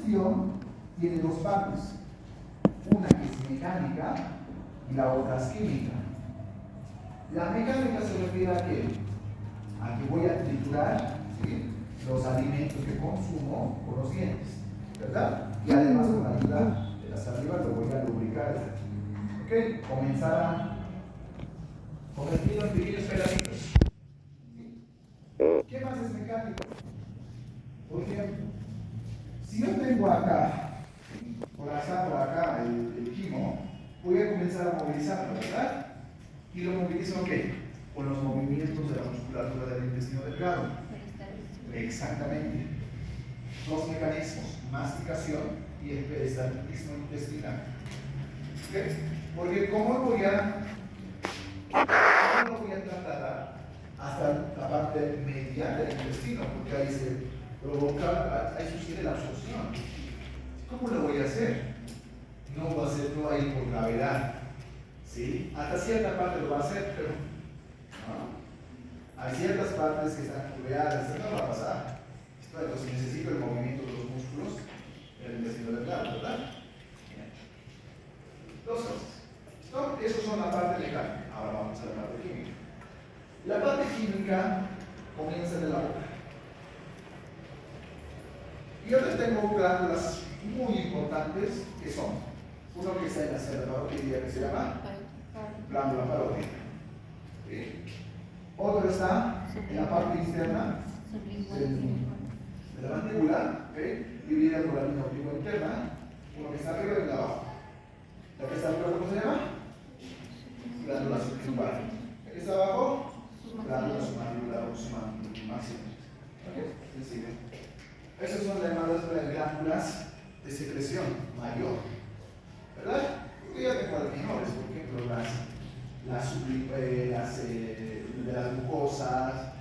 digestión tiene dos partes, una que es mecánica y la otra es química. La mecánica se refiere a qué? A que voy a triturar, ¿sí?, los alimentos que consumo con los dientes, ¿verdad? Y además con la ayuda de la saliva lo voy a lubricar. ¿Ok? Comenzar a convertirlo en pequeños pedacito. ¿Qué más es mecánico? Por ejemplo, si yo tengo acá, por acá el quimo, voy a comenzar a movilizarlo, ¿verdad? Y lo movilizo, ¿qué? Con los movimientos de la musculatura del intestino delgado. Exactamente. Dos mecanismos, masticación y el peristaltismo intestinal. ¿Ok? Porque ¿cómo lo voy a trasladar hasta la parte media del intestino? Porque ahí se provoca, ahí sucede la absorción. ¿Cómo lo voy a hacer? No va a hacerlo ahí por gravedad, ¿sí? Hasta cierta parte lo va a hacer, pero ¿no? Hay ciertas partes que están curveadas, esto no va a pasar. Entonces necesito el movimiento de los músculos del intestino delgado, ¿verdad? Bien. Dos cosas. ¿No? Eso son la parte mecánica. Ahora vamos a la parte química. La parte química comienza de la boca. Y yo les tengo glándulas muy importantes que son, uno que está en la célula parotídea que se llama glándula parótida. ¿Sí? Otro está en la parte interna de la mandíbula, ¿okay?, dividida por la línea obliqua interna. Uno que está arriba y uno abajo. La que está arriba, ¿cómo se llama? Glándula sublingual. La que está abajo, glándula submandibular o submaxilar. ¿Ok? Sencillo. Esas son llamadas glándulas de secreción mayor, ¿verdad? Porque ya tengo las menores, por ejemplo, de las mucosas,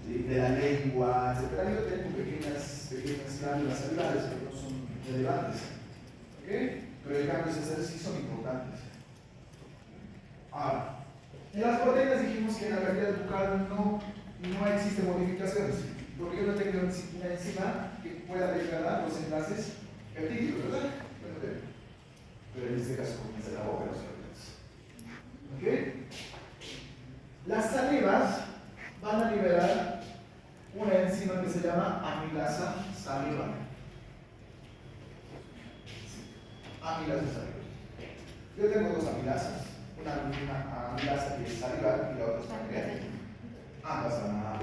de la lengua, etc. Yo tengo pequeñas glándulas celulares que no son relevantes, ¿ok? Pero en cambio esas sí son importantes. Ahora, en las proteínas dijimos que en la cavidad bucal no existen modificaciones, porque yo no tengo una enzima que pueda degradar los enlaces peptídicos, ¿verdad? Pero en este caso comienza la boca de los órganos. ¿Ok? Las salivas van a liberar una enzima que se llama amilasa salival. Amilasa salival. Yo tengo dos amilasas. Una amilasa que es salival y la otra es pancreática. Ambas van a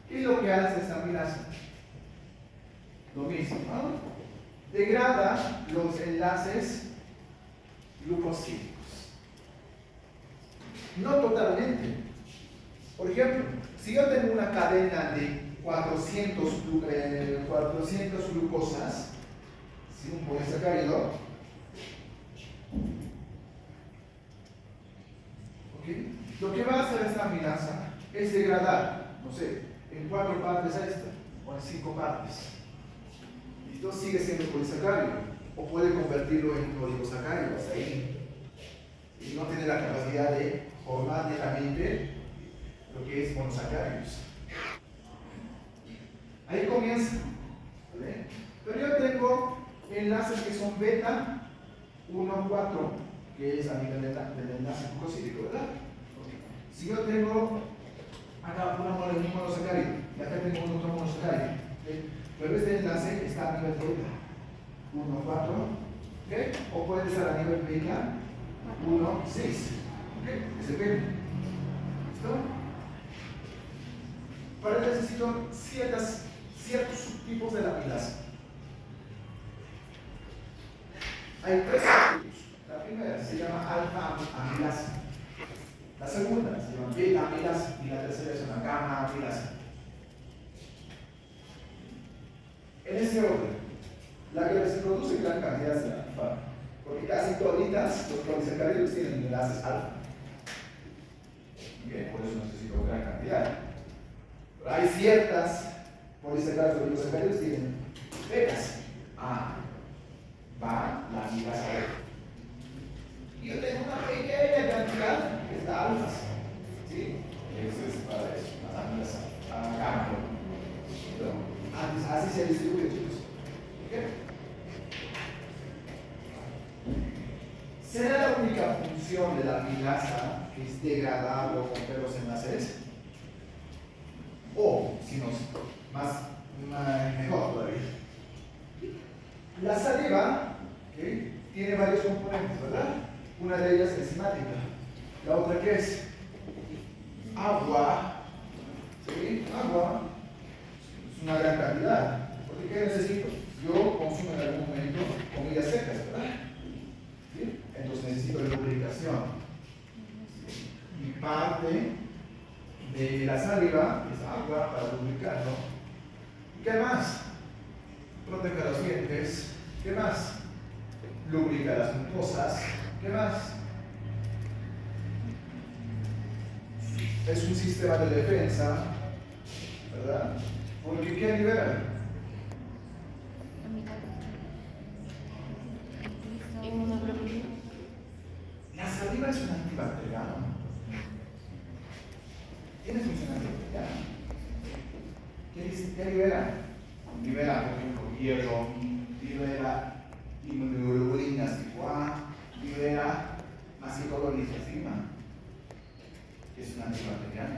¿qué es lo que hace esta amilasa? Lo mismo, ¿no? Degrada los enlaces glucosídicos. No totalmente. Por ejemplo, si yo tengo una cadena de 400 glucosas, si un polisacárido, ¿okay?, lo que va a hacer esta amilasa es degradar, no sé, en 4 partes a esta, o en 5 partes. Y esto sigue siendo polisacárido, o puede convertirlo en oligosacárido, hasta ahí. Y no tiene la capacidad de formar netamente lo que es monosacáridos. Ahí comienza, ¿vale? Pero yo tengo enlaces que son beta 1, 4, que es a nivel del enlace glucosídico, ¿verdad? Si yo tengo acá un monosacárido y acá tengo un otro monosacárido, ¿okay?, pero este enlace está a nivel beta 1, 4, ¿okay?, o puede estar a nivel beta 1, 6, ¿okay?, es depende. ¿Listo? Para ello necesito ciertos subtipos de la amilasa. Hay 3 subtipos. La primera se llama alfa amilasa. La segunda se llama beta amilasa y la tercera es una gamma amilasa. En este orden, la que se produce gran cantidad es la alfa, porque casi toditas los polisacáridos tienen enlaces alfa. Bien, por eso necesito gran cantidad. Pero hay ciertas polisacáridos y oligosacáridos que tienen betas. Va la amilasa beta. Y yo tengo una pequeña cantidad que es la alfa. ¿Sí? Eso es para eso, las amilas gamma. Antes Entonces, así se distribuye, chicos. ¿Ok? ¿Será la única función de la amilasa que es degradar o romper los enlaces? O, si no, mejor todavía. La saliva, ¿okay?, tiene varios componentes, ¿verdad? Una de ellas es enzimática. La otra, ¿qué es? Agua. ¿Sí? Agua es una gran cantidad. Porque ¿qué necesito? Yo consumo en algún momento comidas secas, ¿verdad? ¿Sí? Entonces necesito lubricación. Y parte de la saliva es agua para lubricarlo. ¿Y qué más? Protege los dientes. ¿Qué más? Lubrica las mucosas. ¿Qué más? Es un sistema de defensa, ¿verdad? Porque ¿qué libera? La saliva es un antibacteriano. Tiene función antibacteriana. ¿Qué libera? Libera, por ejemplo, hierro, libera inmunoglobulinas tipo A, libera acetylcholine, que es un antibacteriano.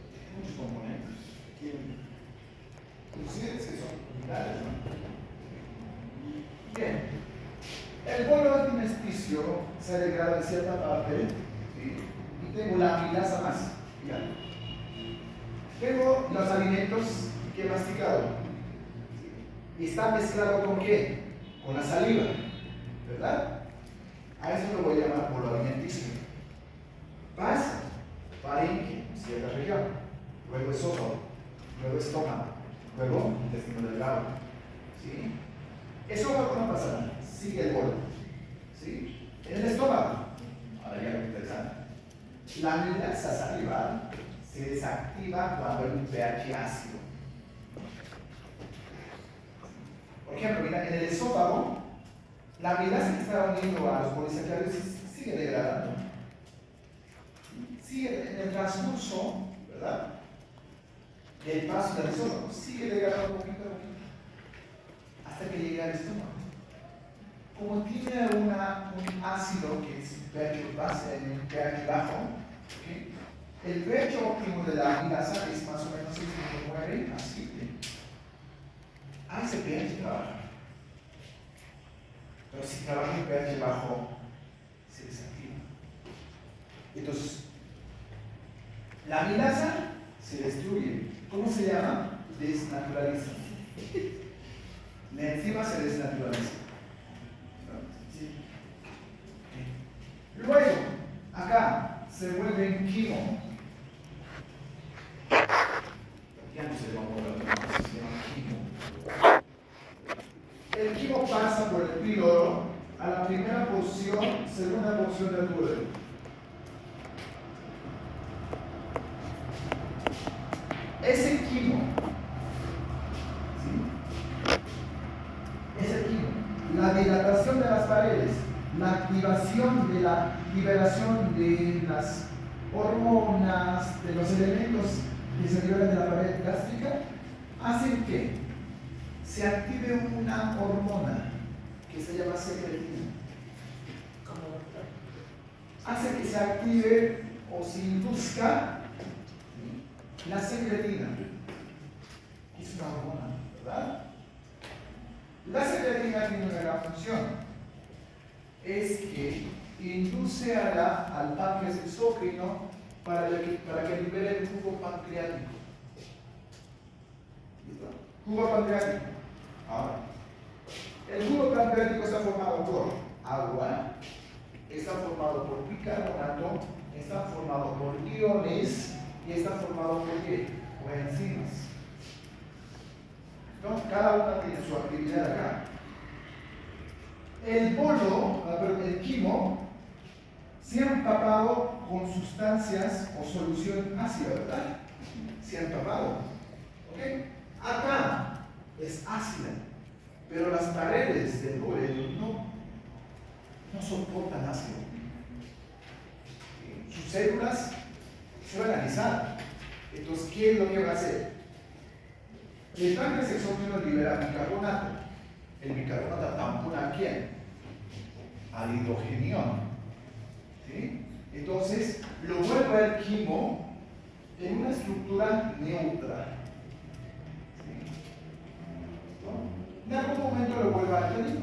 Tiene muchos componentes. Inclusive es que son vitales, ¿no? Bien. El bolo antimesticio se degrada en cierta parte, ¿sí? Y tengo la amilasa más. Ya. Tengo los alimentos que he masticado. ¿Sí? ¿Está mezclado con qué? Con la saliva, ¿verdad? A eso lo voy a llamar bolo alimenticio. Pasa, faringe, cierta región, luego esófago, luego estómago, luego intestino delgado. ¿Sí? Esófago no pasa nada, sigue el bolo. ¿Sí? En el estómago, ahora ya lo interesante. La amilasa salival se desactiva cuando hay un pH ácido. Por ejemplo, mira, en el esófago, la amilasa que está uniendo a los polisacáridos sigue degradando. Sigue en el transcurso, ¿verdad?, del paso del esófago, sigue degradando poquito a poquito, hasta que llega al estómago. Como tiene un ácido que es pH base en el pH bajo, ¿okay?, el pH óptimo de la amilasa es más o menos 6.9 a 7. A ese pH trabaja. Pero si trabaja en pH bajo, se desactiva. Entonces, la amilasa se destruye. ¿Cómo se llama? Desnaturaliza. La enzima se desnaturaliza. ¿Sí? Luego, acá se vuelve en quimo. Ya no se llama bolo, se llama quimo. El quimo pasa por el píloro a la primera porción, segunda porción del duodeno. Ese quimo, ¿sí?, ese quimo, la dilatación de las paredes, la activación de la liberación de las hormonas, de los elementos que se liberan de la pared gástrica, hacen que se active una hormona que se llama secretina. Hace que se active o se induzca la secretina. Es una hormona, ¿verdad? La secretina tiene una gran función. Es que induce al páncreas exócrino para que libere el jugo pancreático. ¿Listo? Jugo pancreático. Ahora, el jugo pancreático está formado por agua, está formado por bicarbonato, está formado por iones y está formado por ¿qué? Por enzimas. ¿No? Cada una tiene su actividad acá. El bolo, el quimo, se ha empapado con sustancias o solución ácida, ¿verdad? Se ha empapado. ¿Ok? Acá es ácida, pero las paredes del duodeno no soportan ácido. Sus células se van a alisar. Entonces, ¿qué es lo que va a hacer? El páncreas exógeno libera bicarbonato. El bicarbonato tampona ¿a quién? Al hidrogenión. ¿Sí? Entonces, lo vuelve al quimo en una estructura neutra. En algún momento lo vuelve a alcalino,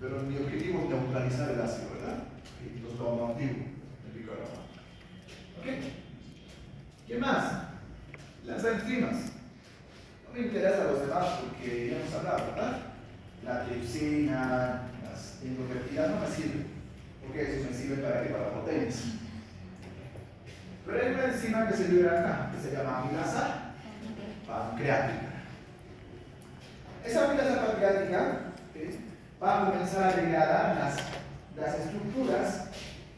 pero mi objetivo es neutralizar el ácido, ¿verdad? Y los tomo antiguo, el bicarbonato. ¿Ok? ¿Qué más? Las enzimas. No me interesa los demás porque ya hemos hablado, ¿verdad? La tripsina, las endopeptidas no me sirven, porque eso me sirve para proteínas. Pero hay una enzima que se libera acá, que se llama amilasa pancreática. Esa amilasa pancreática va a comenzar a degradar las estructuras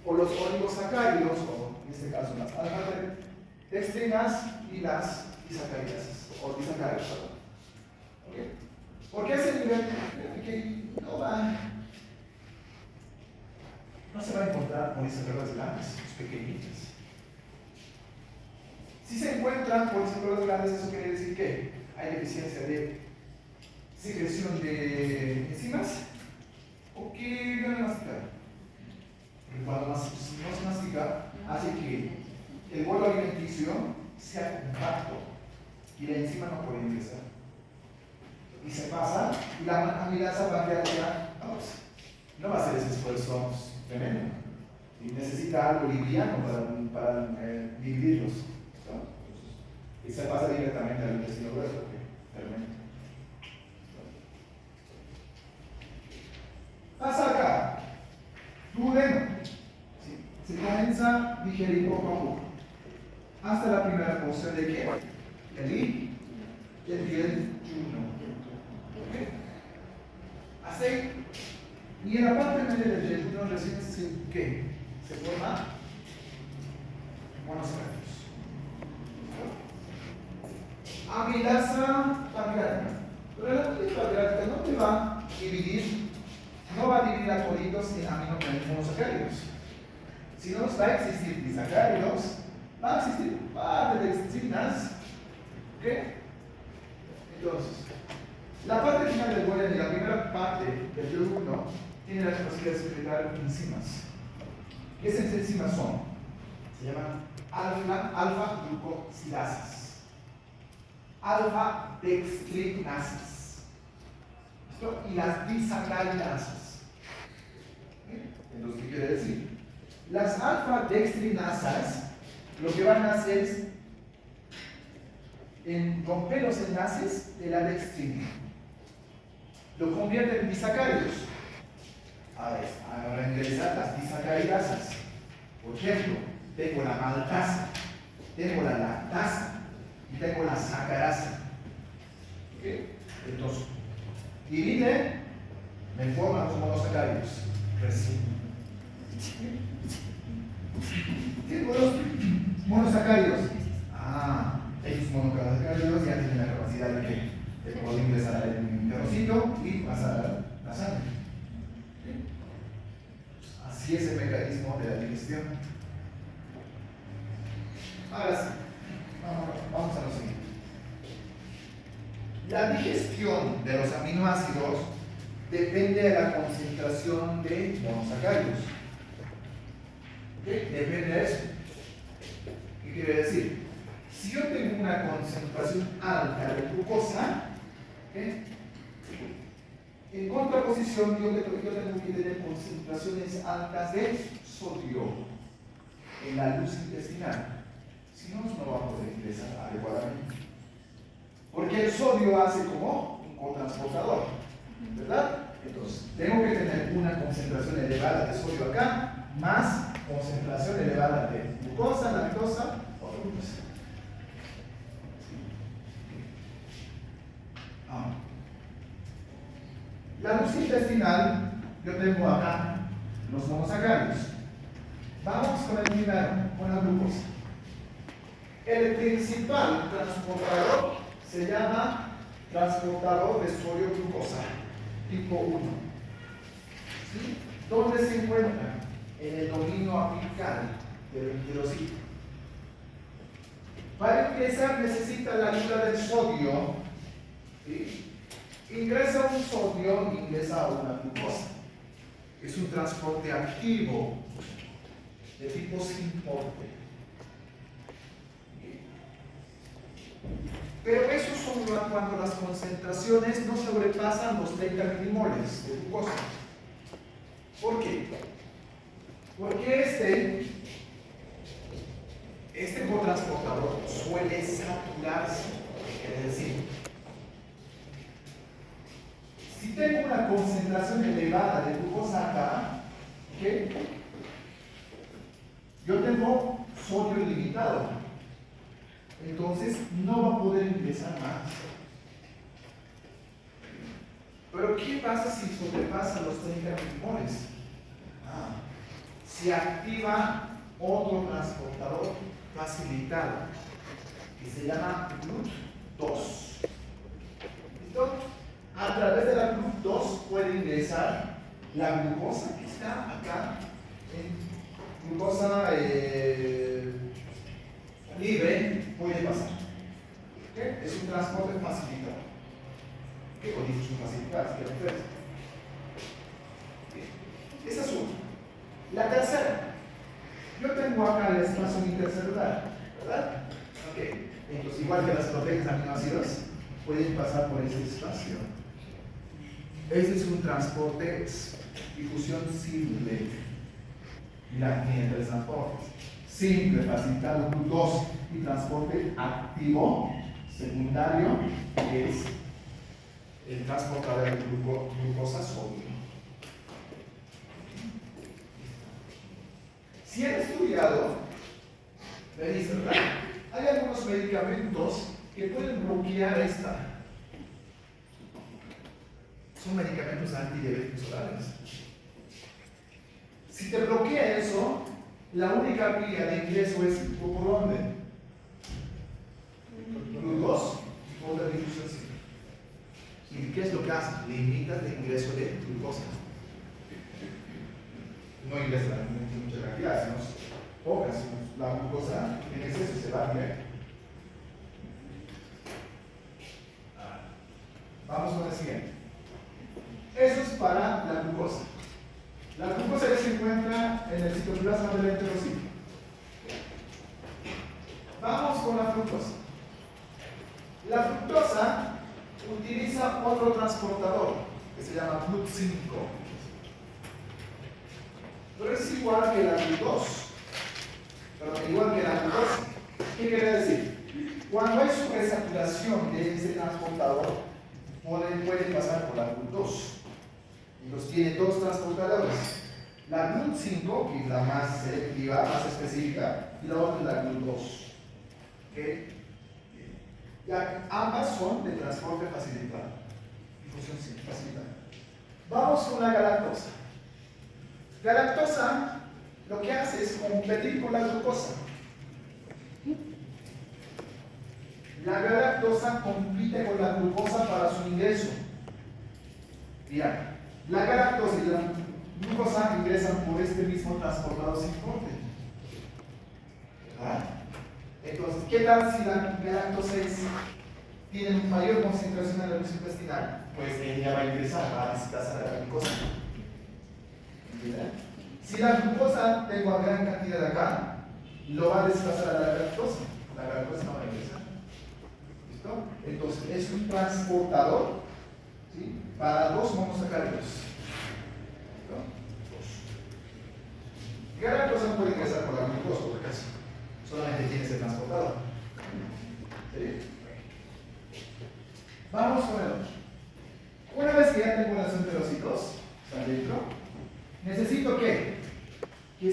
o los oligosacáridos, o en este caso las alfa-dextrinas y las disacáridas, o disacáridos, perdón. ¿Okay? ¿Por qué ese nivel que no se va a encontrar polisacáridos grandes, los pequeñitos? Si se encuentran polisacáridos grandes, eso quiere decir que hay deficiencia de secreción de enzimas o que van a masticar. Porque cuando no se mastica, hace que el bolo alimenticio sea compacto y la enzima no puede ingresar. Y se pasa, y la amilasa pancreática no va a hacer ese esfuerzo tremendo. Y necesita algo liviano para dividirlos. ¿No? Y se pasa directamente al intestino grueso, que fermenta. Pasa acá, duodeno. ¿Sí? Se comienza a digerir poco a poco. Hasta la primera porción de qué? El I y el yeyuno. ¿Okay? Así. Y en la parte media del yeyuno recién se forma monosacáridos. Amilasa pancreática. Pero la amilasa pancreática no te va a dividir. No va a dividir acolitos en monosacáridos. Si no va a existir disacáridos, va a existir parte de dextrinas. ¿Ok? Entonces, la parte final del bolo y la primera parte del yeyuno tiene la capacidad de secretar enzimas. ¿Qué esas enzimas son? Se llaman alfa-glucosidasas, alfa-dextrinasas y las disacaridasas. Entonces, ¿qué quiere decir? Las alfa-dextrinasas lo que van a hacer es romper los enlaces de la dextrina. Lo convierte en disacáridos. Ahora ingresar las disacaridasas. Por ejemplo, tengo la maltasa, tengo la lactasa y tengo la sacarasa. ¿Okay? Entonces, divide, me forman los monosacáridos. Recién. Tengo los monosacáridos. Estos monosacáridos ya tienen la capacidad de poder ingresar al intestino y pasar a la sangre. Así es el mecanismo de la digestión. Ahora sí, vamos a lo siguiente. La digestión de los aminoácidos depende de la concentración de monosacáridos. ¿Okay? Depende de eso. ¿Qué quiere decir? Si yo tengo una concentración alta de glucosa, ¿okay? En contraposición yo tengo que tener concentraciones altas de sodio en la luz intestinal. Si no, no va a poder ingresar adecuadamente. Porque el sodio hace como un cotransportador, ¿verdad? Entonces, tengo que tener una concentración elevada de sodio acá, más concentración elevada de glucosa, lactosa o glucosa. La luz intestinal, yo tengo acá los monosacáridos. Vamos con el primero, con la glucosa. El principal transportador se llama transportador de sodio-glucosa, tipo 1. ¿Sí? ¿Dónde se encuentra? En el dominio apical del enterocito. Para ingresar necesita la ayuda del sodio. ¿Sí? Ingresa un sodio, ingresa una glucosa. Es un transporte activo de tipo sin porte. Pero eso solo cuando las concentraciones no sobrepasan los 30 milimoles de glucosa. ¿Por qué? Porque este cotransportador suele saturarse. ¿Qué quiere decir? Si tengo una concentración elevada de glucosa acá, ¿qué? Yo tengo sodio ilimitado. Entonces no va a poder ingresar más. Pero ¿qué pasa si sobrepasa los 30 milimoles? Se activa otro transportador facilitado que se llama GLUT2. ¿Listo? A través de la GLUT2 puede ingresar la glucosa que está acá en glucosa libre, puede pasar. ¿Okay? Es un transporte facilitado. ¿Qué o difusión facilitada? Esa es una. La tercera. Yo tengo acá el espacio intercelular, ¿verdad? Ok. Entonces, igual que las proteínas aminoácidos, pueden pasar por ese espacio. Ese es un transporte, difusión simple. Mira, tiene tres transportes. Simple, facilitado, GLUT2, y transporte activo, secundario, que es el transportador de glucosa sodio. Si han estudiado, me dicen, ¿verdad? Hay algunos medicamentos que pueden bloquear esta. Son medicamentos antidiabéticos orales. Si te bloquea eso, la única vía de ingreso es por dónde. GLUT2 por la difusión simple. ¿Y qué es lo que hace? Limita el ingreso de glucosa. No ingresa mucha cantidad, sino poca, sino la glucosa en exceso se va directo. Vamos con el siguiente. Eso es para la glucosa. La glucosa ya se encuentra en el citoplasma del enterocito. Vamos con la fructosa. La fructosa utiliza otro transportador que se llama GLUT5. Pero es igual que la GLUT2. Pero igual que la glucosa. ¿Qué quiere decir? Cuando hay sobresaturación de ese transportador, puede pasar por la GLUT2. Entonces tiene dos transportadores. La GLUT5, que es la más selectiva, más específica, y la otra es la GLUT2. ¿Okay? Ya, ambas son de transporte facilitado. Difusión facilitada. Vamos con la galactosa. Galactosa lo que hace es competir con la glucosa. La galactosa compite con la glucosa para su ingreso. Mira, la galactosa y la glucosa ingresan por este mismo transportador sin corte. ¿Verdad? Entonces, ¿qué tal si la galactosa tiene una mayor concentración en la luz intestinal? Pues ella va a ingresar, va a desplazar a la glucosa. ¿Entienden? Si la glucosa tengo a gran cantidad acá, lo va a desplazar a la galactosa. La galactosa no va a ingresar. ¿Listo? Entonces, es un transportador, ¿sí?, para dos monosacáridos. Galactosa no puede ingresar por la glucosa, por acaso. Solamente tiene ese transportador. ¿Sí? Vamos con el otro. Una vez que ya tengo las enterocitos, ¿están dentro? Necesito que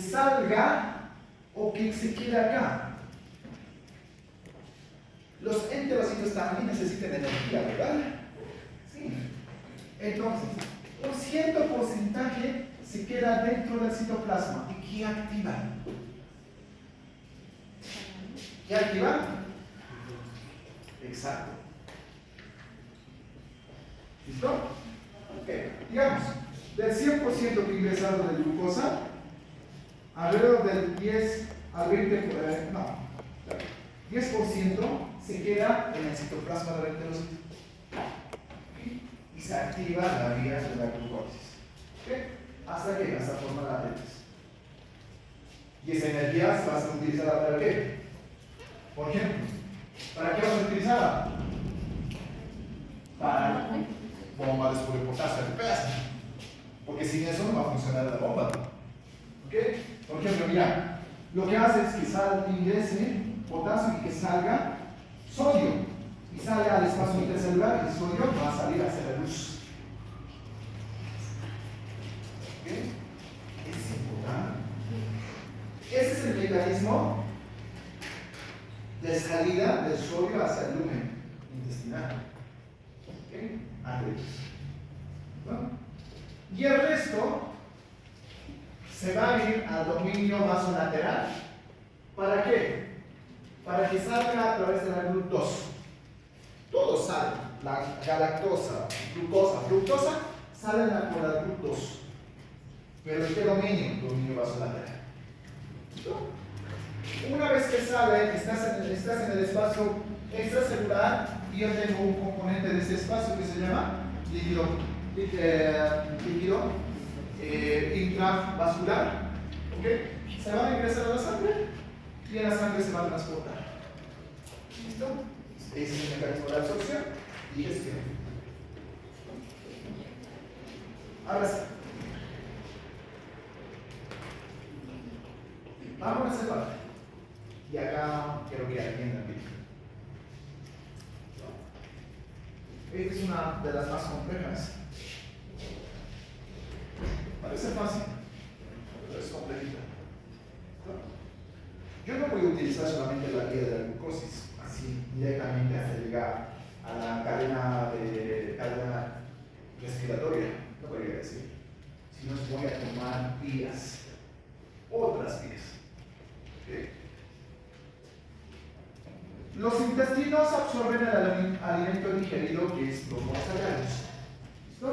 salga o que se quede acá. Los enterocitos también necesitan energía, ¿verdad? Sí. Entonces, un cierto porcentaje se queda dentro del citoplasma. ¿Y qué activa? ¿Qué activa? Exacto. ¿Listo? Ok. Digamos, del 100% que ingresado de glucosa, alrededor del 10 al 20, 10% se queda en el citoplasma del enterocito. Y se activa la vía de la glucólisis. ¿Hasta qué? Hasta formar la ATPs. Y esa energía se va a utilizar para qué? Por ejemplo, ¿para qué vamos a utilizarla? Para bomba de sodio potasio de peso. Porque sin eso no va a funcionar la bomba. ¿Ok? Por ejemplo, mira, lo que hace es que ingrese potasio y que salga sodio. Y sale al espacio intercelular y el sodio va a salir hacia la luz. ¿Ok? Es importante. Ese es el mecanismo de salida del sodio hacia el lumen intestinal. ¿Ok? ¿No? Y el resto se va a ir al dominio vasolateral. ¿Para qué? Para que salga a través de la glucosa. Todo sale. La galactosa, glucosa, fructosa, salen por la glucosa. Pero ¿en qué dominio? Dominio vasolateral. ¿Listo? Una vez que sale, estás en el espacio extracelular y yo tengo un componente de ese espacio que se llama líquido intravascular. ¿Okay? Se va a ingresar a la sangre y en la sangre se va a transportar. ¿Listo? Ese es el mecanismo de absorción y gestión. Ahora sí. Vamos a esa parte. Y acá quiero que entiendan bien. Esta es una de las más complejas. Parece fácil, pero es complejita. Yo no voy a utilizar solamente la vía de la glucosis, así directamente hasta llegar a la cadena respiratoria, no podría decir, sino que voy a tomar vías, otras vías. ¿Okay? Los intestinos absorben el alimento digerido que es los monosacáridos. ¿Listo?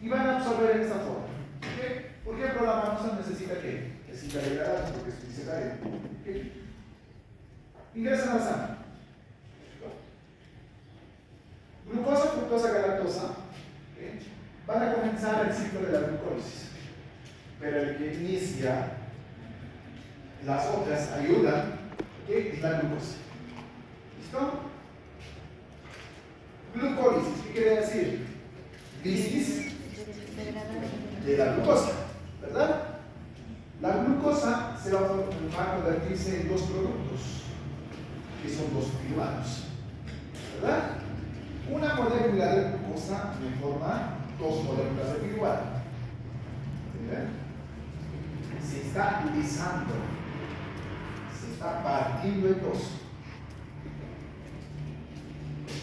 Y van a absorber en esta forma. ¿Okay? Por ejemplo, la manosa necesita que necesita llegar porque es disetario. ¿Okay? Ingresan a la sangre. Glucosa, fructosa, galactosa. ¿Okay? Van a comenzar el ciclo de la glucólisis. Pero el que inicia las otras ayudan, ¿okay? Es la glucosa. ¿Listo? Glucólisis, ¿qué quiere decir? Lisis de la glucosa, ¿verdad? La glucosa se va a convertirse en dos productos, que son dos piruvatos, ¿verdad? Una molécula de glucosa me forma dos moléculas de piruvato. Se está lisando, se está partiendo en dos.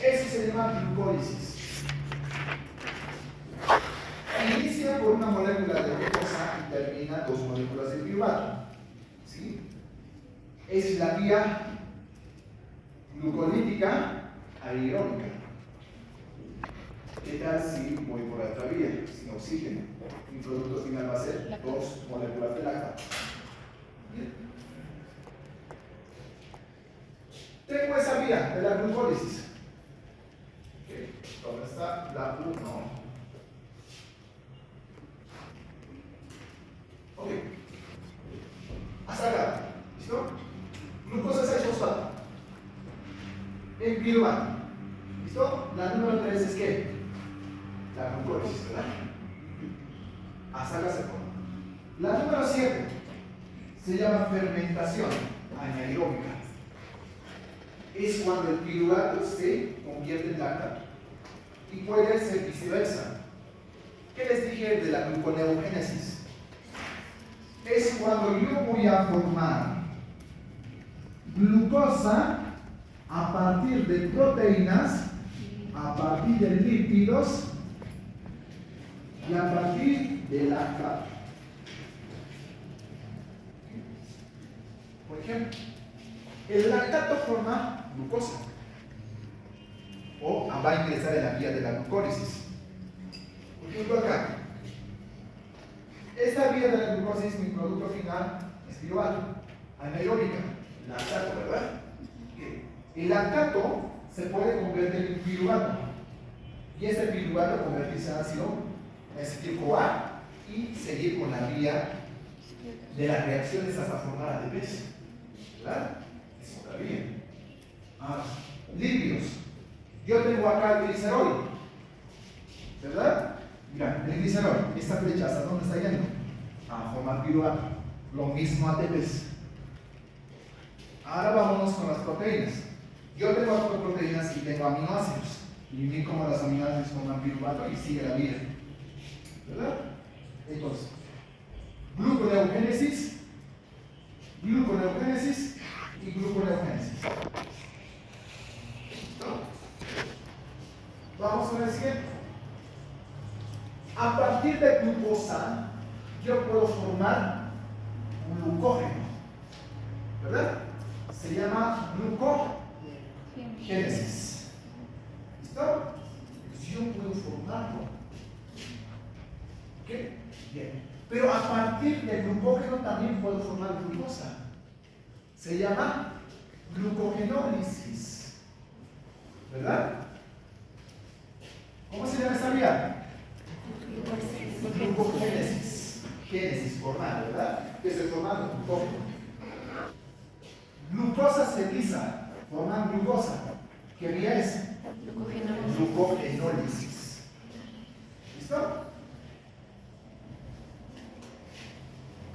Eso se llama glucólisis. Inicia por una molécula de glucosa y termina dos moléculas de piruvato. ¿Sí? Es la vía glucolítica aeróbica. ¿Qué tal si voy por otra vía, sin oxígeno? Mi producto final va a ser dos moléculas de lactato. Bien. Tengo esa vía de la glucólisis. Okay. ¿Dónde está la 1? Ok. Hasta acá. ¿Listo? Glucosa 6-fosfato. En piruvato. ¿Listo? La número 3 es ¿qué? La glucólisis, ¿verdad? Hasta acá se pone. La número 7 se llama fermentación anaeróbica. Es cuando el piruvato se convierte en lactato. Y puede ser viceversa. ¿Qué les dije de la gluconeogénesis? Es cuando yo voy a formar glucosa a partir de proteínas, a partir de lípidos y a partir de lactato. Por ejemplo, el lactato forma glucosa o va a ingresar en la vía de la glucólisis. Por ejemplo, acá, esta vía de la glucólisis, mi producto final es piruvato, anaeróbica, lactato, ¿verdad? El lactato se puede convertir en piruvato. Y este piruvato convertirse en ácido acetil-CoA y seguir con la vía de las reacciones hasta formar ATPs. ¿Verdad? Es otra vía. Ahora, lípidos. Yo tengo acá el glicerol. ¿Verdad? Mira, el glicerol, esta flecha, ¿hasta dónde está yendo? A formar piruvato. Lo mismo ATPs. Ahora vámonos con las proteínas. Yo tengo cuatro proteínas y tengo aminoácidos. Y vi cómo las aminoácidos forman piruvato y sigue la vía. ¿Verdad? Entonces, gluconeogénesis y gluconeogénesis. ¿No? Vamos con el siguiente. A partir de glucosa, yo puedo formar un glucógeno. ¿Verdad? Se llama glucogénesis. ¿Listo? Pues yo puedo formarlo. ¿Ok? Bien. Pero a partir del glucógeno también puedo formar glucosa. Se llama glucogenólisis. ¿Verdad? ¿Cómo se llama esta vía? Glucogénesis. Génesis, formar, ¿verdad? Que estoy formando glucógeno. Glucosa se lisa, forman glucosa. ¿Qué vía es? Glucogenólisis. ¿Listo?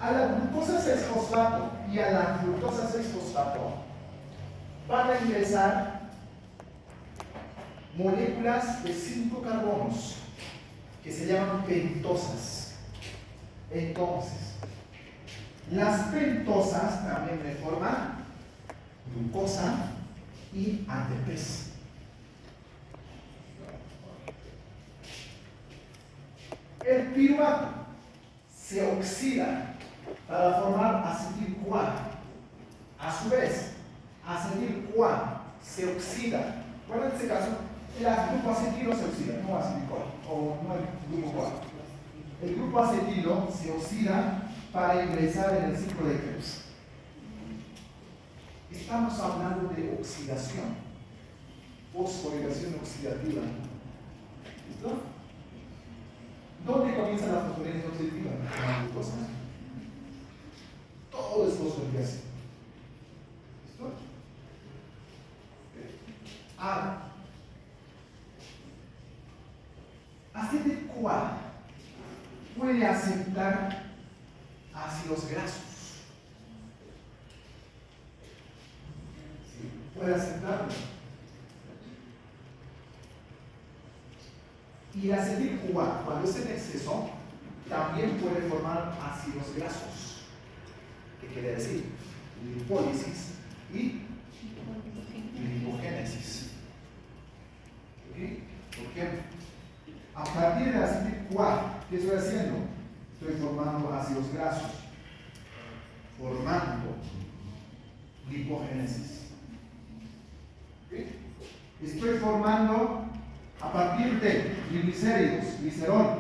A la glucosa 6-fosfato y a la fructosa 6-fosfato van a ingresar moléculas de 5 carbonos que se llaman pentosas. Entonces, las pentosas también me forman glucosa y ATPs. El piruvato se oxida para formar acetil-CoA. A su vez, acetil-CoA se oxida. Bueno, en este caso, el grupo-acetilo se oxida, no acetil-CoA, o no el grupo-CoA. El grupo acetilo se oxida para ingresar en el ciclo de Krebs. Estamos hablando de oxidación, fosforilación oxidativa. ¿Listo? ¿Dónde comienza la fosforilación oxidativa? En la glucosa. Todo es fosforilación. ¿Listo? Ahora, acetil-CoA puede aceptar ácidos grasos. Puede aceptarlo. Y el acetil-CoA, cuando es en exceso, también puede formar ácidos grasos. ¿Qué quiere decir? Lipólisis y lipogénesis. ¿Okay? ¿Por qué? A partir del acetil-CoA, ¿qué estoy haciendo? Estoy formando ácidos grasos, formando lipogénesis. ¿Okay? Estoy formando a partir de triglicéridos, glicerol,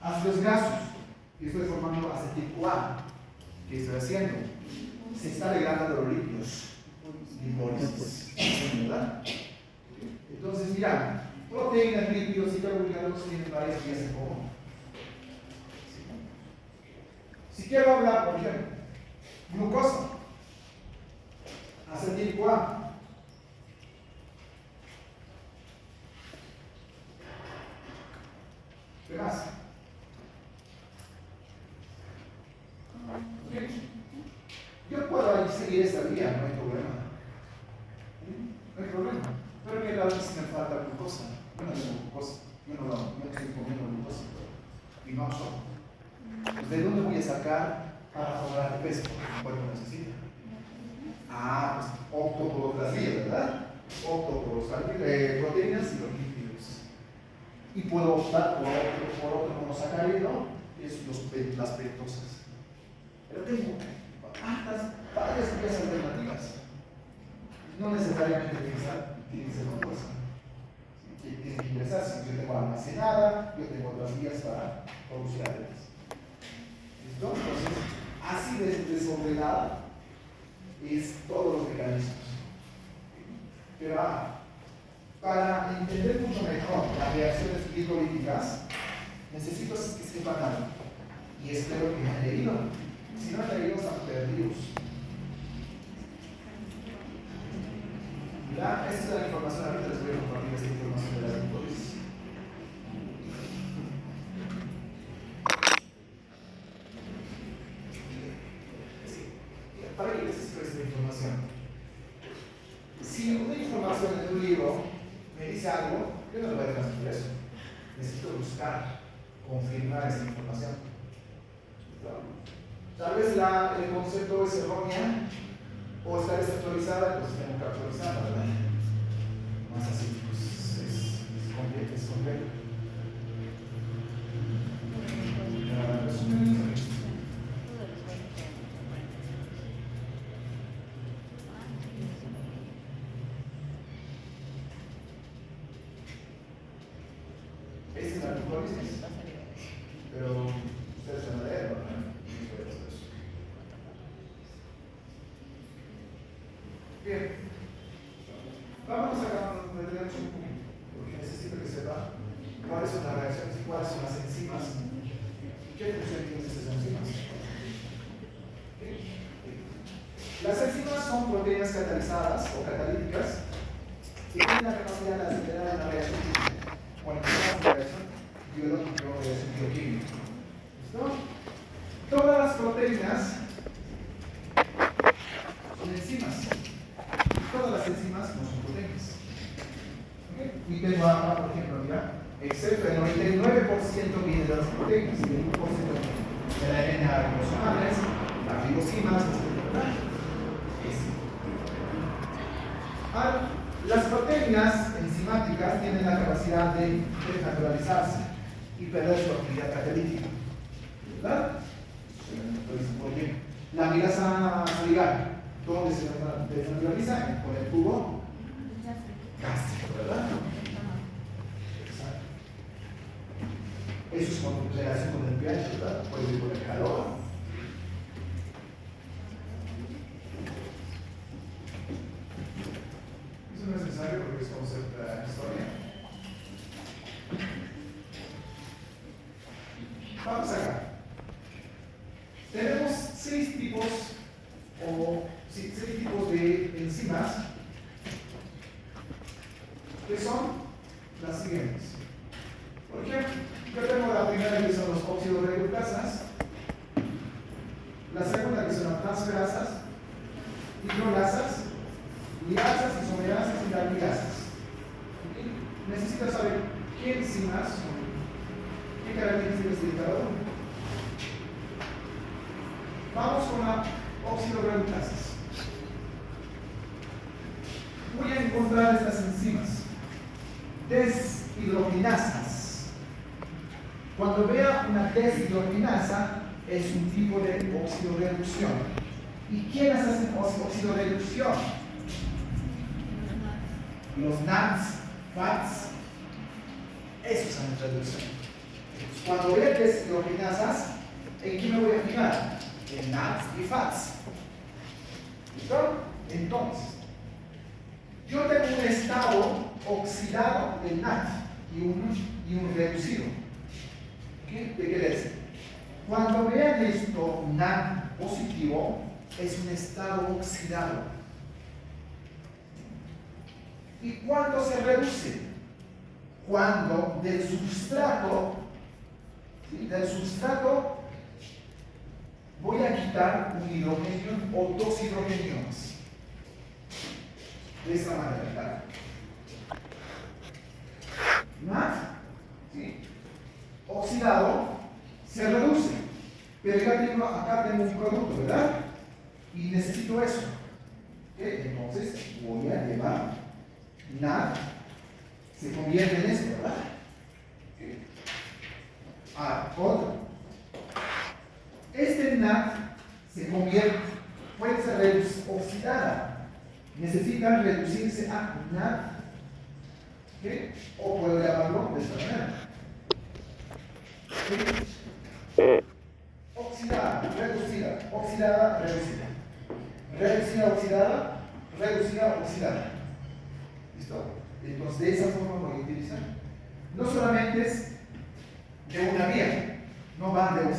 ácidos grasos, y estoy formando acetil-CoA. ¿Qué estoy haciendo? Se está degradando los lípidos, lipólisis, ¿verdad? Entonces, mira, proteínas, lípidos y carbohidratos tienen varias vías en común. Si quiero hablar, por ejemplo, glucosa, acetil-CoA. ¿Qué más? ¿Okay? Yo puedo seguir esta vía, no hay problema. No hay problema. Pero que la vez me falta glucosa. Yo no tengo glucosa. Yo no estoy comiendo glucosa. Y no son. ¿De dónde voy a sacar para formar ATPs? Porque mi cuerpo necesita. Ah, pues opto por otras vías, ¿verdad? Opto por las proteínas y los lípidos. Y puedo optar por otro monosacárido, que es las pentosas. Pero tengo varias vías alternativas. No necesariamente tiene que ser glucosa. Tiene que ingresar, si yo tengo almacenada, yo tengo otras vías para producir ATPs. ¿Listo? Entonces, así desordenada es todos los mecanismos. Pero para entender mucho mejor las reacciones glicolíticas, necesito que sepan algo. Y espero que hayan leído. Si no han leído, están perdidos. Esta es la información. Ahorita les voy a compartir esta información de la glicólisis. ¿Para qué necesito esta información? Si una información en un libro me dice algo, yo no le voy a transmitir eso. Necesito buscar, confirmar esa información. Tal vez el concepto es erróneo o está desactualizada, pues tengo que actualizarla, ¿verdad? Más así, pues es completo. Esta es la glicólisis, pero ustedes van a leer, ¿verdad? Bien, vamos a detenernos un poquito, porque necesito que sepan cuáles son las reacciones y cuáles son las enzimas y qué función tienen esas enzimas. Las enzimas son proteínas catalizadas o catalíticas que tienen la capacidad de acelerar una reacción química. Bueno, una reacción biológica o reacción bioquímica. ¿Listo? Todas las proteínas son enzimas. Todas las enzimas no son proteínas. ¿Okay? Y tengo acá, por ejemplo, mira, excepto el 99% viene de las proteínas, y el 1% de la RNA ribosomas, las ribosimas, etc. Las proteínas enzimáticas tienen la capacidad de desnaturalizarse y perder su actividad catalítica. ¿Verdad? Muy bien. La amilasa salival, ¿dónde se desnaturaliza? Con el tubo gástrico, ¿verdad? Exacto. Eso es con relación con el pH, ¿verdad? Puede ir por el calor. Eso no es necesario porque es concepto de la historia. Vamos acá. Tenemos seis tipos de enzimas que son las siguientes. Por ejemplo, yo tengo la primera que son los óxidos reductasas, la segunda que son las transferasas, hidrolasas, liasas, isomerasas y galmilasas. ¿Okay? Necesito saber qué enzimas son, qué características tiene cada uno. Vamos con la óxido reductasas. Voy a encontrar estas enzimas deshidrogenasas. Cuando vea una deshidrogenasa, es un tipo de oxidorreducción. ¿Y quiénes hacen oxidorreducción? Los NADs, FADs, esos hacen reducción. Cuando vea deshidrogenasas, ¿en qué me voy a fijar? En NADs y FADs. ¿Listo? Entonces, yo tengo un estado oxidado de NAD y un reducido. ¿Qué quiere decir? Cuando vean esto, NAD positivo, es un estado oxidado. ¿Y cuándo se reduce? Cuando del substrato, ¿sí? Del substrato voy a quitar un hidrogenio o dos hidrogeniones. De esta manera, ¿verdad? NAD, ¿sí? Oxidado, se reduce. Pero ya acá tengo un producto, ¿verdad? Y necesito eso. ¿Okay? Entonces voy a llevar NAD, se convierte en esto, ¿verdad? ¿Okay? Otro. Este NAD se convierte, puede ser oxidada. Necesitan reducirse a NAD. ¿Okay? O puedo llamarlo de esta manera. ¿Okay? Oxidada, reducida, oxidada, reducida. Reducida, oxidada, reducida, oxidada.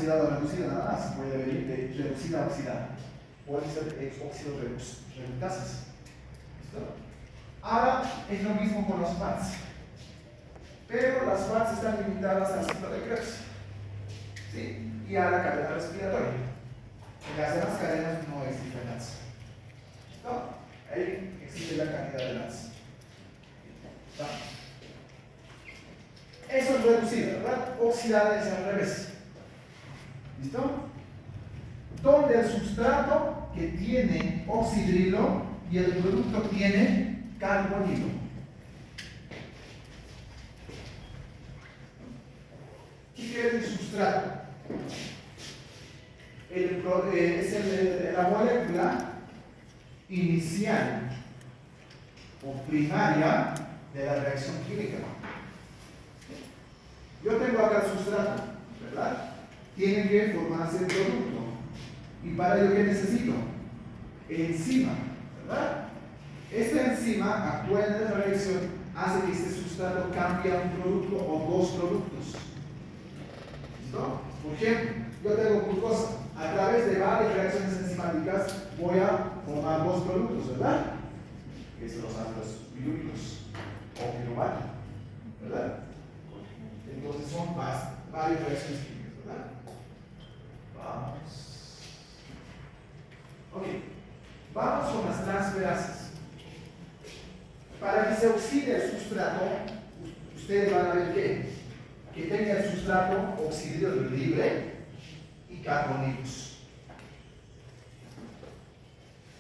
oxidada o reducida nada más, puede venir de reducida a oxidada. Puede ser óxido reductasas. ¿Listo? Ahora es lo mismo con los FATs. Pero las FATs están limitadas al ciclo de Krebs, ¿sí? Y a la cadena respiratoria. En las demás cadenas no existe LANS. ¿Listo? Ahí existe la cantidad de LANS. Vamos. Eso es reducida, ¿verdad? Oxidada es al revés. ¿Listo? Donde el sustrato que tiene oxidrilo y el producto tiene carbonilo. ¿Qué es el sustrato? Es la molécula inicial o primaria de la reacción química. Yo tengo acá el sustrato, ¿verdad? Tiene que formarse el producto. ¿Y para ello qué necesito? Enzima, ¿verdad? Esta enzima actúa en la reacción, hace que este sustrato cambie a un producto o dos productos. ¿Listo? Por ejemplo, yo tengo glucosa. A través de varias reacciones enzimáticas voy a formar dos productos, ¿verdad? Que son los ácidos pirulicos o piruvato, ¿verdad? Entonces son varias reacciones químicas, ¿verdad? Vamos. Ok. Vamos con las transferasas. Para que se oxide el sustrato, ustedes van a ver que tenga el sustrato oxidrio libre y carbonilos.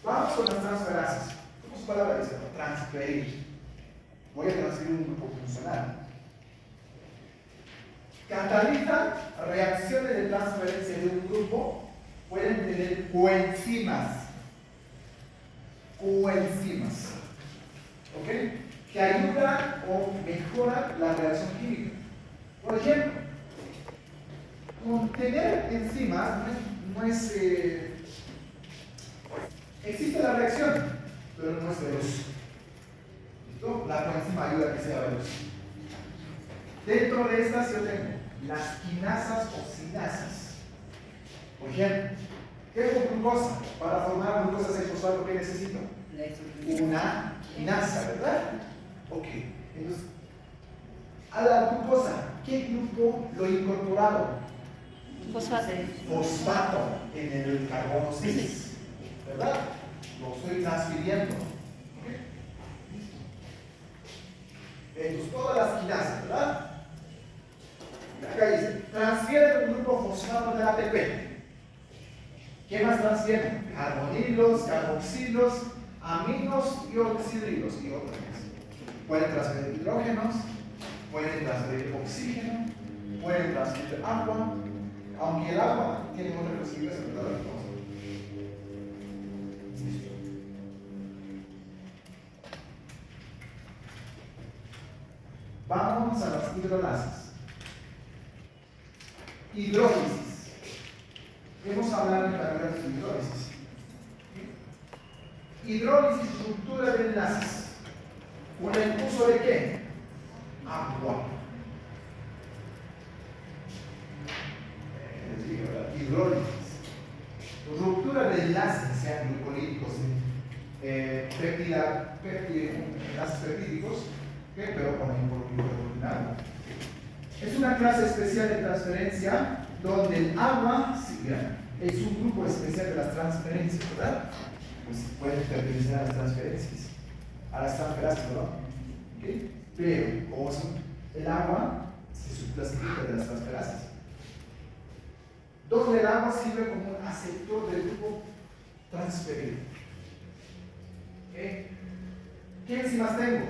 Vamos con las transferasas. ¿Cómo su palabra dice? Transferir. Voy a transferir un grupo funcional. Catalizan reacciones de transferencia de un grupo, pueden tener coenzimas. Coenzimas. ¿Ok? Que ayudan o mejoran la reacción química. Por ejemplo, con tener enzimas no es existe la reacción, pero no es veloz. ¿Listo? La coenzima ayuda a que sea veloz. Dentro de estas yo tengo las quinasas o sinasas. Por ejemplo, tengo glucosa. Para formar glucosa 6-fosfato, ¿qué necesito? Una quinasa, ¿verdad? Ok. Entonces, a la glucosa, ¿qué grupo lo he incorporado? Fosfato. Fosfato en el carbono 6, ¿verdad? Lo estoy transfiriendo. ¿Okay? Entonces, todas las quinasas, ¿verdad? Acá dice, transfiere un grupo fosfato del ATP. ¿Qué más transfiere? Carbonilos, carboxilos, aminos y oxidrilos y otros más. Pueden transferir hidrógenos, pueden transferir oxígeno, pueden transferir agua, aunque el agua tiene otras clasificaciones, ¿verdad? Vamos a las hidrolasas. Hidrólisis. Hemos hablado en la de hidrólisis. Hidrólisis, ruptura de enlaces. ¿Con el uso de qué? Agua. Hidrólisis. Ruptura de enlaces, sean glucolíticos, enlaces peptídicos, pero con el agua. Es una clase especial de transferencia donde el agua es un grupo especial de las transferencias, ¿verdad? Pues pueden pertenecer a las transferencias, a las transferasas, ¿verdad? ¿Okay? Pero, como el agua se subclasifica de las transferasas, donde el agua sirve como un aceptor del grupo transferido. ¿Okay? ¿Qué enzimas tengo?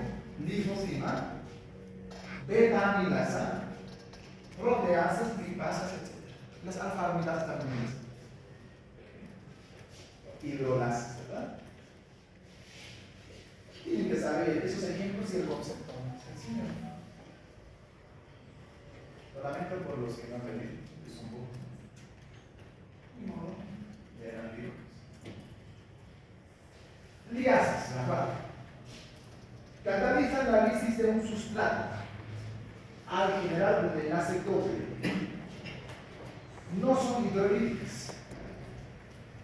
Lisozima, beta-amilasa, proteasas, lipasas, etc. Las alfa-amilasas también. Hidrolasas, ¿verdad? Tienen que saber esos ejemplos y el concepto. Sencillo. Lo lamento por los que no han venido. Es un poco. Ni modo. Ya eran libros. Liasas, la cual catalizan la lisis de un sustrato al generar un enlace doble. no son hidrolíticas.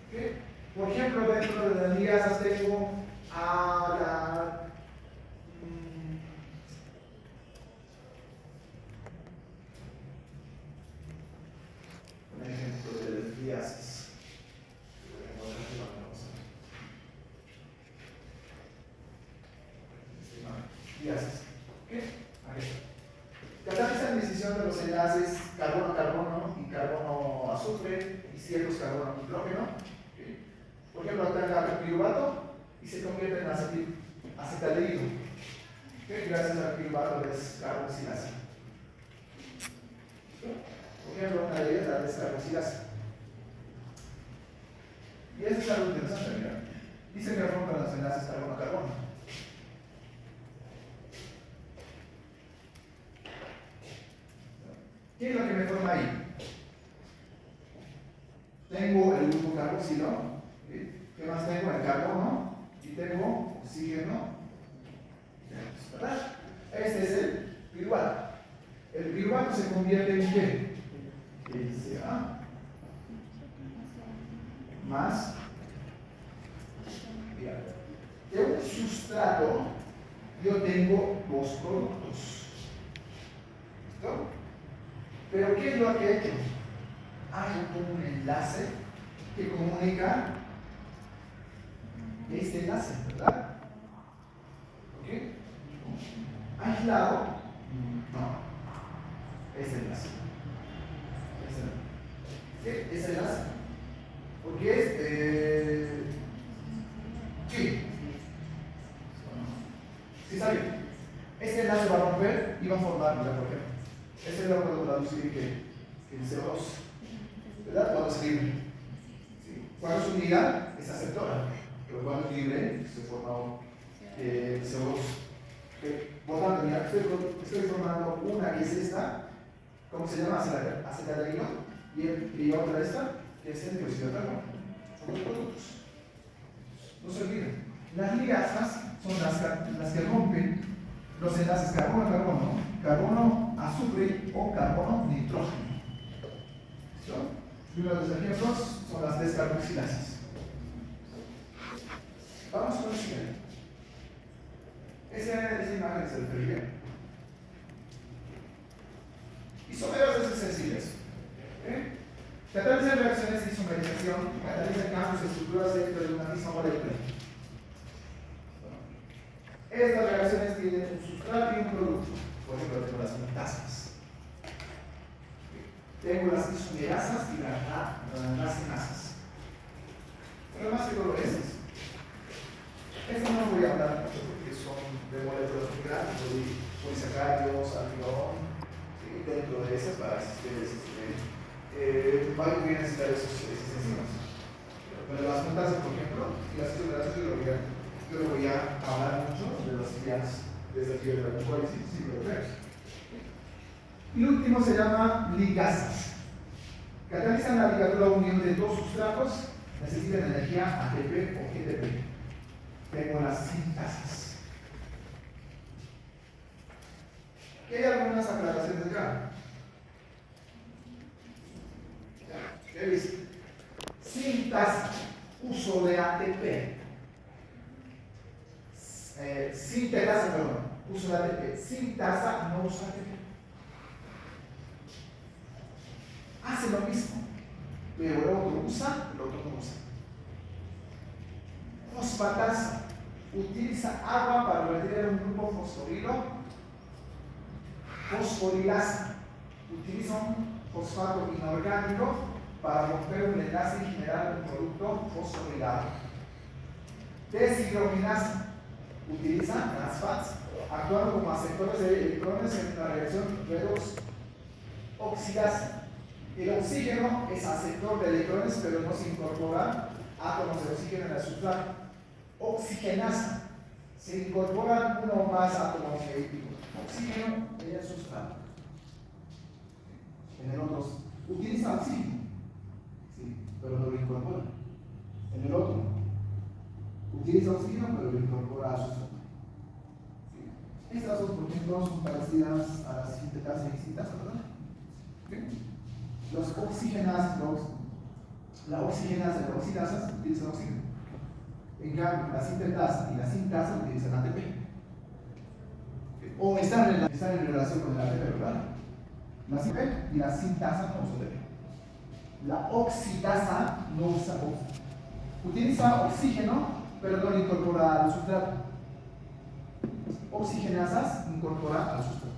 ¿Okay? Por ejemplo, dentro de las ligasas tengo a la un ejemplo de las ligasas. ¿Qué? Catalizan la decisión de los enlaces carbono-carbono y carbono-azufre y ciertos carbono-nitrógeno. ¿Okay? Por ejemplo, acá el piruvato y se convierte en acetaldehído. ¿Okay? Gracias al piruvato es carboxilasa. Por ejemplo, una de ellas es la descarboxilasa. Y eso es algo interesante, mira. Dice que rompen los enlaces carbono-carbono. ¿Qué es lo que me forma ahí? Tengo el grupo carboxilo, ¿qué más tengo? El carbono y tengo oxígeno, ¿verdad? Este es el piruvato. El piruvato se convierte en ¿qué? Ca más de un sustrato yo tengo dos productos. ¿Listo? Pero ¿qué es lo que he hecho? Hago un enlace que comunica este enlace, ¿verdad? ¿Ok? Aislado, no. Este enlace. ¿Qué? Ese enlace. Porque es sí. ¿Sí saben? Este enlace va a romper y va a formar, mira, por ejemplo. Este lo puedo traducir que dice CO2, ¿verdad? Cuando es libre. ¿Sí? Cuando es unidad, es aceptora. Pero cuando es libre, se forma CO2. Por tanto, mira, estoy formando una que es esta, ¿cómo se llama? Acetaldehído. Y otra esta, que es el dióxido de carbono. Son dos productos. No se olviden. Las ligasas son las que rompen los enlaces carbono-carbono, carbono-azufre o carbono-nitrógeno. ¿Listo? Uno de los ejemplos son las descarboxilases. Vamos con el siguiente. Esa imagen es el perfil. Isómeros es sencillos. Catalizan reacciones de isomerización, catalizan cambios de estructuras dentro de una misma molécula. Estas reacciones tienen un sustrato y un producto. Por ejemplo, tengo las metasas. Tengo las isomerasas y las enasas. Pero más que todo esas. Esto no voy a hablar mucho porque son de moléculas muy grandes, polisacáridos, almidón, ¿sí? Dentro de esas, para que ustedes van a necesitar esos enzimas. Pero las metasas, por ejemplo, y las isomerasas yo lo voy a hablar mucho de las ideas desde aquí de la glucólisis y lo vemos. Y el último se llama ligasas. Catalizan la ligadura unión de dos sustratos, necesitan energía ATP o GTP. Tengo las sintasas. ¿Qué hay algunas aclaraciones acá? ¿Qué dice? Sintasa, uso de ATP. Sintetasa, perdón, uso de ATP. Sintasa no usa ATP. Hace lo mismo, pero el otro usa, el otro no usa. Fosfatasa utiliza agua para verter un grupo fosforilo. Fosforilasa utiliza un fosfato inorgánico para romper un enlace y generar un producto fosforilado. Deshidrogenasa utiliza trans-fats actuando como aceptores de electrones en la reacción redox oxidasa. El oxígeno es aceptor de electrones, pero no se incorporan átomos de oxígeno en el sustrato. Oxigenasa. Se incorporan uno o más átomos de oxígeno en el sustrato. En el otro utiliza oxígeno, sí, pero no lo incorpora. En el otro utiliza oxígeno, pero lo incorpora al sustrato. Sí. Estas dos, por ejemplo, son parecidas a las sintetasa y sintasa, ¿verdad? ¿Sí? Los oxigenasas, la oxigenasa y la oxidasa utilizan oxígeno. En cambio, la sintetasa y la sintasa utilizan ATP. O están en relación con el ATP, ¿verdad? La ATP y la sintasa no usan ATP. La oxidasa no usa oxígeno. Utiliza oxígeno, pero no lo incorpora al sustrato. Oxigenasas incorpora al sustrato.